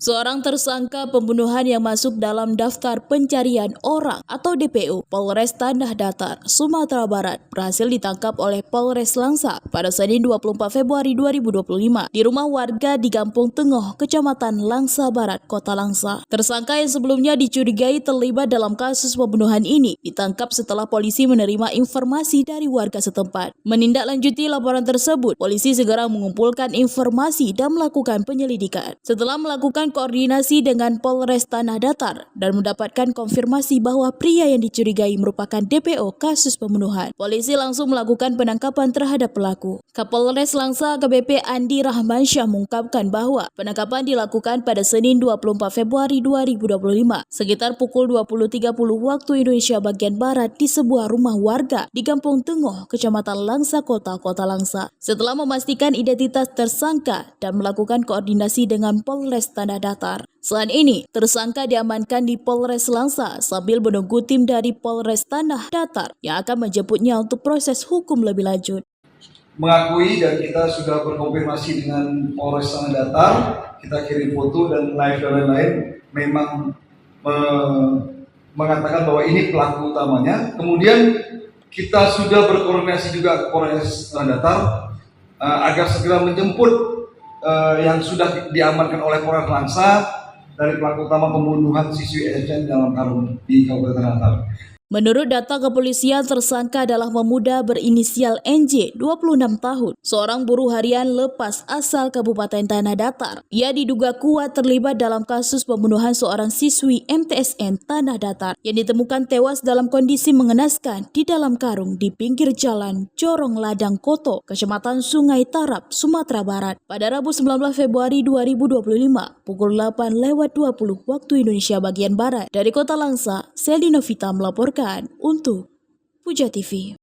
Seorang tersangka pembunuhan yang masuk dalam daftar pencarian orang atau DPO Polres Tanah Datar, Sumatera Barat berhasil ditangkap oleh Polres Langsa pada Senin 24 Februari 2025 di rumah warga di Kampung Tengoh, Kecamatan Langsa Barat, Kota Langsa. Tersangka yang sebelumnya dicurigai terlibat dalam kasus pembunuhan ini ditangkap setelah polisi menerima informasi dari warga setempat. Menindaklanjuti laporan tersebut, polisi segera mengumpulkan informasi dan melakukan penyelidikan. Setelah melakukan koordinasi dengan Polres Tanah Datar dan mendapatkan konfirmasi bahwa pria yang dicurigai merupakan DPO kasus pembunuhan, polisi langsung melakukan penangkapan terhadap pelaku. Kapolres Langsa AKBP Andi Rahmansyah mengungkapkan bahwa penangkapan dilakukan pada Senin 24 Februari 2025 sekitar pukul 20.30 waktu Indonesia bagian Barat di sebuah rumah warga di Kampung Tengoh, Kecamatan Langsa Kota Langsa. Setelah memastikan identitas tersangka dan melakukan koordinasi dengan Polres Tanah Datar. Selain ini, tersangka diamankan di Polres Langsa sambil menunggu tim dari Polres Tanah Datar yang akan menjemputnya untuk proses hukum lebih lanjut. Mengakui dan kita sudah berkonfirmasi dengan Polres Tanah Datar, kita kirim foto dan live dan lain-lain, memang mengatakan bahwa ini pelaku utamanya. Kemudian kita sudah berkoordinasi juga ke Polres Tanah Datar agar segera menjemput yang sudah diamankan oleh Polres Langsa dari pelaku utama pembunuhan siswi SN dalam karung di Kabupaten Datar. Menurut data kepolisian, tersangka adalah pemuda berinisial NJ, 26 tahun, seorang buruh harian lepas asal Kabupaten Tanah Datar. Ia diduga kuat terlibat dalam kasus pembunuhan seorang siswi MTSN Tanah Datar yang ditemukan tewas dalam kondisi mengenaskan di dalam karung di pinggir jalan Jorong Ladang Koto, Kecamatan Sungai Tarap, Sumatera Barat pada Rabu 19 Februari 2025 pukul 8:20 waktu Indonesia bagian Barat. Dari Kota Langsa, Seldi Novita melaporkan untuk Puja TV.